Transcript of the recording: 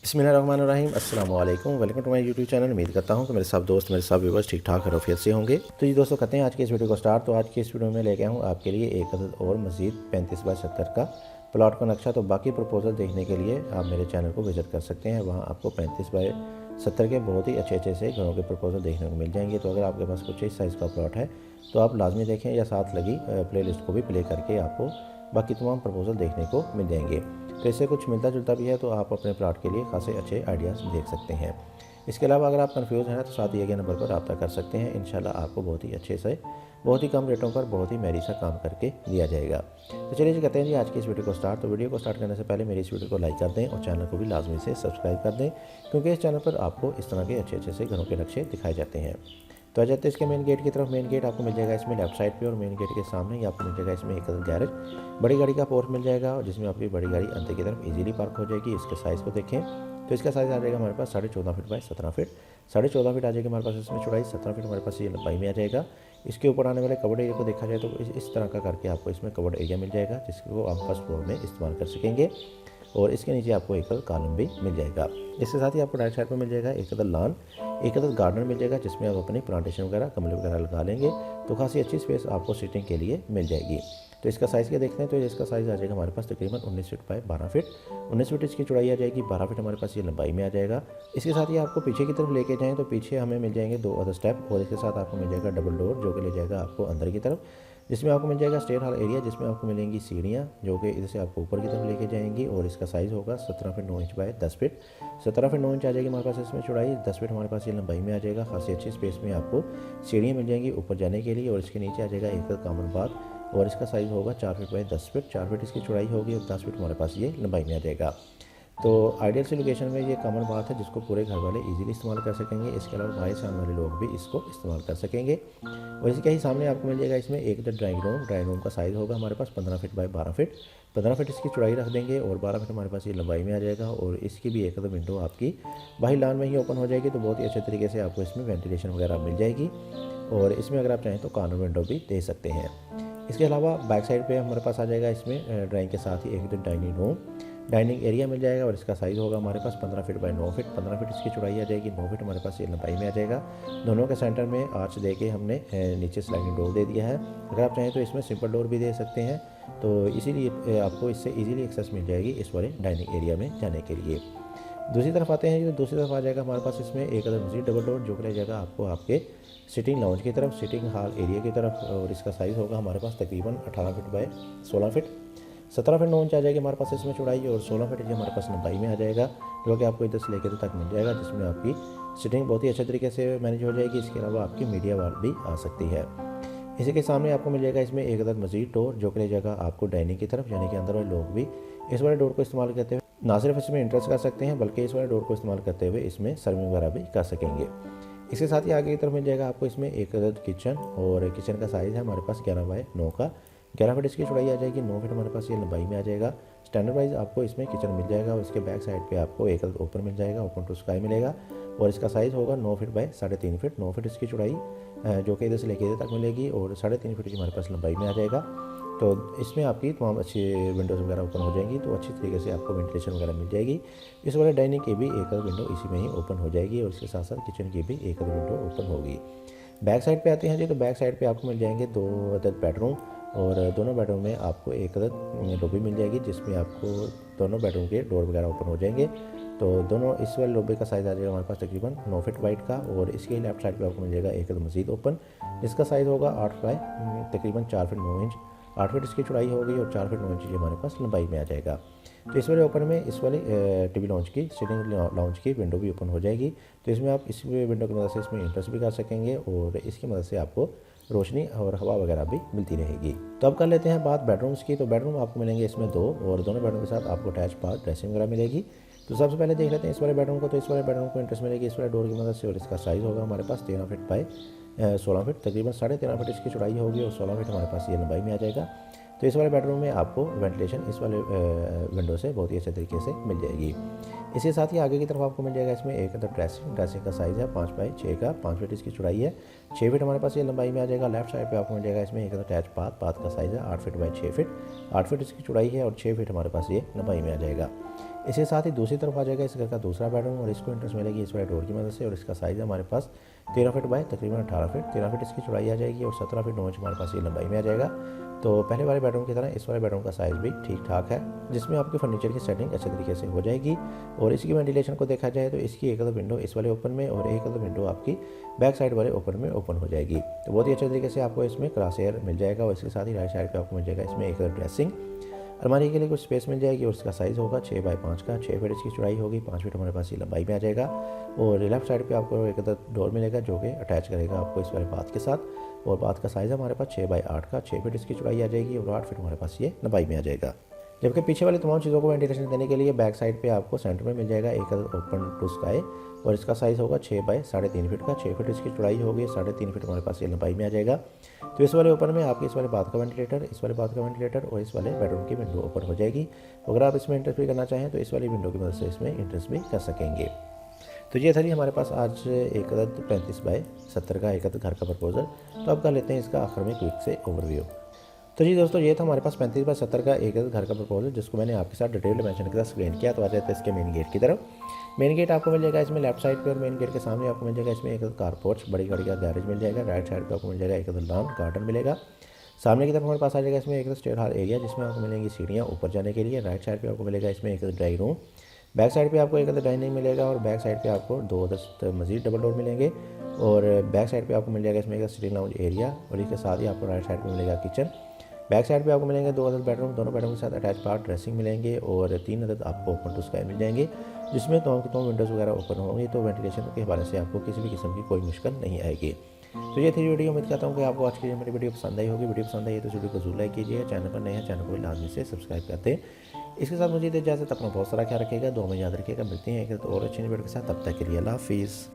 बिस्मिल्लाहिर्रहमानिर्रहीम अस्सलाम वालेकुम, welcome to my YouTube channel. उम्मीद करता हूँ कि मेरे सब दोस्त, मेरे सब व्यूअर्स ठीक ठाक खैरियत से होंगे। तो जी दोस्तों, करते हैं आज की इस वीडियो को स्टार्ट। तो आज की इस वीडियो में लेके आया हूँ आपके लिए एक अदद और मज़ीद 35/70 का प्लॉट का नक्शा। तो बाकी प्रपोजल देखने के लिए आप मेरे चैनल को विज़िट कर सकते हैं। वहाँ आपको 35/70 के बहुत ही अच्छे से घरों के प्रपोजल देखने को मिल जाएंगे। तो अगर आपके पास कुछ इस साइज़ का प्लॉट है तो आप लाजमी देखें, या साथ लगी प्लेलिस्ट को भी प्ले करके आपको बाकी तमाम प्रपोजल देखने को मिल जाएंगे। तो इससे कुछ मिलता जुलता भी है, तो आप अपने प्लॉट के लिए खासे अच्छे आइडियाज़ देख सकते हैं। इसके अलावा अगर आप कंफ्यूज हैं तो साथ दिए गए नंबर पर रब्ता कर सकते हैं। इंशाल्लाह आपको बहुत ही अच्छे से, बहुत ही कम रेटों पर बहुत ही मेरी सा काम करके दिया जाएगा। तो चलिए जी, करते हैं जी आज की इस वीडियो को स्टार्ट। तो वीडियो को स्टार्ट करने से पहले मेरी इस वीडियो को लाइक कर दें और चैनल को भी लाजमी से सब्सक्राइब कर दें, क्योंकि इस चैनल पर आपको इस तरह के अच्छे से घरों के नक्शे दिखाए जाते हैं। तो आ जाते हैं इसके मेन गेट की तरफ। मेन गेट आपको मिल जाएगा इसमें लेफ्ट साइड पे, और मेन गेट के सामने ही आपको मिल जाएगा इसमें एक गैरेज, बड़ी गाड़ी का पोर्ट मिल जाएगा, और जिसमें आपकी बड़ी गाड़ी अंदर की तरफ इजीली पार्क हो जाएगी। इसके साइज़ को देखें तो इसका साइज़ आ जाएगा हमारे पास 14.5 फीट बाय 17 फीट। 14.5 फीट आ जाएगी हमारे पास इसमें चौड़ाई, 17 फीट हमारे पास ये लंबाई में आ जाएगा। इसके ऊपर आने वाले कवर्ड एरिया को देखा जाए तो इस तरह का करके आपको इसमें कवर्ड एरिया मिल जाएगा, जिसको आप फर्स्ट फ्लोर में इस्तेमाल कर सकेंगे। और इसके नीचे आपको एक कॉलम भी मिल जाएगा। इसके साथ ही आपको राइट साइड पर मिल जाएगा एक अदद लॉन, एक अदद गार्डन मिल जाएगा, जिसमें आप अपनी प्लांटेशन वगैरह, गमले वगैरह लगा लेंगे तो खासी अच्छी स्पेस आपको सिटिंग के लिए मिल जाएगी। तो इसका साइज़ क्या देखते हैं, तो इसका साइज़ आ जाएगा हमारे पास तकरीबन 19 फीट बाय 12 फीट। 19 फीट इसकी चौड़ाई आ जाएगी, 12 फीट हमारे पास ये लंबाई में आ जाएगा। इसके साथ ही आपको पीछे की तरफ लेके जाएँ तो पीछे हमें मिल जाएंगे 2 अदर स्टेप, और इसके साथ आपको मिल जाएगा डबल डोर, जो कि ले जाएगा आपको अंदर की तरफ, जिसमें आपको मिल जाएगा स्टेयर हॉल एरिया, जिसमें आपको मिलेंगी सीढ़ियाँ जो कि इधर से आपको ऊपर की तरफ लेके जाएंगी। और इसका साइज़ होगा 17 feet 9 inch by 10 feet. 17 feet 9 inch आ जाएगी हमारे पास इसमें चौड़ाई, 10 फीट हमारे पास ये लंबाई में आ जाएगा। खासी अच्छी स्पेस में आपको सीढ़ियाँ मिल जाएंगी ऊपर जाने के लिए। और इसके नीचे आ जाएगा एक कॉमन बाथ, और इसका साइज़ होगा 4 फीट बाय 10 फीट। 4 फीट इसकी चौड़ाई होगी और 10 फीट हमारे पास ये लंबाई में आ जाएगा। तो आइडियल सी लोकेशन में ये कॉमन बात है, जिसको पूरे घर वाले इजीली इस्तेमाल कर सकेंगे। इसके अलावा बाहर से आने वाले लोग भी इसको इस्तेमाल कर सकेंगे। और इसके ही सामने आपको मिल जाएगा इसमें एक ड्राइंग रूम का साइज़ होगा हमारे पास 15 फीट बाय 12 फीट। 15 फीट इसकी चौड़ाई रख देंगे, और 12 फीट हमारे पास ये लंबाई में आ जाएगा। और इसकी भी एक विंडो आपकी बाहर लॉन में ही ओपन हो जाएगी, तो बहुत ही अच्छे तरीके से आपको इसमें वेंटिलेशन वगैरह मिल जाएगी। और इसमें अगर आप चाहें तो कॉर्नर विंडो भी दे सकते हैं। इसके अलावा बैक साइड पे हमारे पास आ जाएगा इसमें ड्राइंग के साथ ही एक डाइनिंग रूम, डाइनिंग एरिया मिल जाएगा। और इसका साइज़ होगा हमारे पास 15 फीट बाय 9 फीट। 15 फीट इसकी चौड़ाई आ जाएगी, 9 फीट हमारे पास ये लंबाई में आ जाएगा। दोनों के सेंटर में आर्च दे के हमने नीचे स्लाइडिंग डोर दे दिया है। अगर आप चाहें तो इसमें सिंपल डोर भी दे सकते हैं, तो इसीलिए आपको इससे इजीली एक्सेस मिल जाएगी इस वाले डाइनिंग एरिया में जाने के लिए। दूसरी तरफ आते हैं, तो दूसरी तरफ आ जाएगा हमारे पास इसमें एक अदर मजीद डबल डोर, जो कि ले जाएगा आपको आपके सिटिंग लाउंज की तरफ, सिटिंग हॉल एरिया की तरफ। और इसका साइज़ होगा हमारे पास तकरीबन 18 feet by 16 feet. 17 feet 9 inch आ जाएगी हमारे पास इसमें चौड़ाई, और 16 फीट ये हमारे पास लंबाई में आ जाएगा, जो कि आपको इधर से लेकर तक मिल जाएगा, जिसमें आपकी सिटिंग बहुत ही अच्छे तरीके से मैनेज हो जाएगी। इसके अलावा आपकी मीडिया वाल भी आ सकती है। इसी के सामने आपको मिल जाएगा इसमें एक अदद मजीद डोर, जो कि ले जाएगा आपको डाइनिंग की तरफ, यानी कि अंदर वाले लोग भी इस वाले डोर को इस्तेमाल करते हुए ना सिर्फ इसमें इंटरेस्ट कर सकते हैं, बल्कि इस वाले डोर को इस्तेमाल करते हुए इसमें सर्विंग वगैरह भी कर सकेंगे। इसके साथ ही आगे की तरफ मिल जाएगा आपको इसमें एक अदद किचन, और किचन का साइज़ है हमारे पास 11 बाय 9 का। 11 फीट इसकी चौड़ाई आ जाएगी, 9 फीट हमारे पास ये लंबाई में आ जाएगा। स्टैंडर्ड वाइज आपको इसमें किचन मिल जाएगा, और इसके बैक साइड पे आपको एक अदद ओपन मिल जाएगा, ओपन टू स्काई मिलेगा। और इसका साइज़ होगा 9 फीट बाय 3.5 फीट। 9 फीट इसकी चौड़ाई जो कि इधर से लेकर इधर तक मिलेगी, और 3.5 फीट की हमारे पास लंबाई में आ जाएगा। तो इसमें आपकी तमाम अच्छी विंडोज़ वगैरह ओपन हो जाएंगी, तो अच्छी तरीके से आपको वेंटिलेशन वगैरह मिल जाएगी। इस वाले डाइनिंग की भी एक विंडो इसी में ही ओपन हो जाएगी, और इसके साथ साथ किचन की भी एक विंडो ओपन होगी। बैक साइड पे आते हैं जी, तो बैक साइड पे आपको मिल जाएंगे 2 अदद बेडरूम, और दोनों बेडरूम में आपको एक अदद लॉबी मिल जाएगी, जिसमें आपको दोनों बेडरूम के डोर वगैरह ओपन हो जाएंगे। तो दोनों इस वाले लॉबी का साइज़ आ जाएगा हमारे पास तकरीबन 9 फीट वाइड का। और इसके लेफ्ट साइड पे आपको मिल जाएगा एक मजीद ओपन, जिसका साइज़ होगा 8 बाय तकरीबन 4 फीट 9 इंच। 8 फीट इसकी चौड़ाई होगी, और 4 फीट 9 इंच ये हमारे पास लंबाई में आ जाएगा। तो इस वाले ओपन में इस वाले टीवी लॉन्च की, सिटिंग लॉन्च की विंडो भी ओपन हो जाएगी। तो इसमें आप इस विंडो की मदद से इसमें इंटरेस्ट भी कर सकेंगे, और इसकी मदद से आपको रोशनी और हवा वगैरह भी मिलती रहेगी। तो अब कर लेते हैं बात बेडरूम्स की। तो बेडरूम आपको मिलेंगे इसमें 2, और दोनों बेडरूम के साथ आपको अटैच बाथ ड्रेसिंग वगैरह मिलेगी। तो सबसे पहले देख लेते हैं इस वाले बेडरूम को। तो इस वाले बेडरूम को इंटरेस्ट मिलेगी इस वाले डोर की मदद से, और इसका साइज़ होगा हमारे पास 13 फीट बाय 16 फीट। तकरीबन 13.5 फीट इसकी चौड़ाई होगी, और 16 फीट हमारे पास ये लंबाई में आ जाएगा। तो इस वाले बेडरूम में आपको वेंटिलेशन इस वाले विंडो से बहुत ही अच्छे तरीके से मिल जाएगी। इसके साथ ही आगे की तरफ आपको मिल जाएगा इसमें एक अदर ड्रेसिंग का साइज़ है 5 बाय 6 का। 5 फीट इसकी चौड़ाई है, 6 फीट हमारे पास ये लंबाई में आ जाएगा। लेफ्ट साइड पे आपको मिल जाएगा इसमें एक अदर अटैच बाथ का साइज़ है 8 फीट बाय 6 फीट। 8 फीट इसकी चौड़ाई है, और 6 फीट हमारे पास ये लंबाई में आ जाएगा। इसके साथ ही दूसरी तरफ आ जाएगा इस घर का दूसरा बेडरूम और इसको एंट्रेंस मिलेगी इस वाले डोर की मदद से और इसका साइज़ है हमारे पास 13 फीट बाय तकरीबन 18 फीट, 13 फीट इसकी चौड़ाई आ जाएगी और 17 फीट 9 इंच हमारे पास ये लंबाई में आ जाएगा। तो पहले वाले बेडरूम की तरह इस वाले बेडरूम का साइज़ भी ठीक ठाक है, जिसमें आपकी फर्नीचर की सेटिंग अच्छे तरीके से हो जाएगी। और इसकी वेंटिलेशन को देखा जाए तो इसकी एक विंडो इस वाले ओपन में और एक विंडो आपकी बैक साइड वाले ओपन में ओपन हो जाएगी। तो बहुत ही अच्छे तरीके से आपको इसमें क्रॉस एयर मिल जाएगा और इसके साथ ही राइट साइड पर आपको मिल जाएगा इसमें एक ड्रेसिंग अलमारी के लिए कुछ स्पेस मिल जाएगी और इसका साइज़ होगा 6 बाई 5 का, 6 फीट इसकी चौड़ाई होगी, 5 फीट हमारे पास ये लंबाई में आ जाएगा। और लेफ्ट साइड पे आपको एक डोर मिलेगा जो कि अटैच करेगा आपको इस वाले बाथ के साथ और बाथ का साइज़ है हमारे पास 6 बाई 8 का, 6 फीट इसकी चौड़ाई आ जाएगी और 8 फीट हमारे पास ये लंबाई में आ जाएगा। जबकि पीछे वाली तमाम चीज़ों को वेंटिलेशन देने के लिए बैक साइड पे आपको सेंटर में मिल जाएगा एक ओपन टू स्काई और इसका साइज़ होगा 6 बाई 3.5 फीट का, 6 फीट इसकी चौड़ाई होगी, 3.5 फीट हमारे पास ये लंबाई में आ जाएगा। तो इस वाले ओपन में आपके इस वाले बाथ का वेंटिलेटर, इस वाले बाथ का वेंटिलेटर और इस वाले बेडरूम की विंडो ओपन हो जाएगी। अगर आप इसमें इंटरेस्ट भी करना चाहें तो इस वाली विंडो की मदद से इसमें इंटरेस्ट भी कर सकेंगे। तो ये था जी हमारे पास आज एक 35 बाई 70 का एक घर का प्रपोजल। तो अब कर लेते हैं इसका आखिर में क्विक से ओवरव्यू। तो जी दोस्तों ये था हमारे पास 35 बाई 70 का एक घर का प्रपोजल जिसको मैंने आपके साथ डिटेल डिमेंशन के साथ एक्सप्लेन किया। तो आ जाते हैं इसके मेन गेट की तरफ। मेन गेट आपको मिल जाएगा इसमें लेफ्ट साइड पे और मेन गेट के सामने आपको मिल जाएगा इसमें एक कार पोर्च बड़ी गाड़ी का गैरेज मिल जाएगा। राइट साइड पे आपको मिल जाएगा एक लॉन गार्डन मिलेगा। सामने की तरफ हमारे पास आ जाएगा इसमें एक स्टेयर हॉल एरिया जिसमें आपको मिलेंगी सीढ़ियाँ ऊपर जाने के लिए। राइट साइड पे आपको मिलेगा इसमें एक ड्राइंग रूम, बैक साइड पे आपको एक डाइनिंग मिलेगा और बैक साइड पे आपको 2 मजीद डबल डोर मिलेंगे और बैक साइड पे आपको मिल जाएगा इसमें एक सिटिंग लाउंज एरिया और इसके साथ ही आपको राइट साइड पे मिलेगा किचन। बैक साइड पे आपको मिलेंगे 2 बेडरूम, दोनों बेडरूम के साथ अटैच बाथ ड्रेसिंग मिलेंगे और 3 आपको ओपन टू स्काई मिल जाएंगे जिसमें तो विंडोज़ वगैरह ओपन होंगी। तो वेंटिलेशन के हवाले से आपको किसी भी किस्म की कोई मुश्किल नहीं आएगी। तो ये थी वीडियो। उम्मीद करता हूँ कि आपको आज की मेरी वीडियो पसंद आई होगी। वीडियो पसंद आई तो वीडियो को जरूर लाइक कीजिएगा। चैनल पर नए हैं चैनल को लाजमी से सब्सक्राइब करते हैं। इसके साथ मुझे इजाज़त, अपना बहुत सारा ख्याल रखिएगा, दुआ में याद रखिएगा। मिलते हैं एक और अच्छी वीडियो के साथ, तब तक के लिए अल्लाह हाफिज़।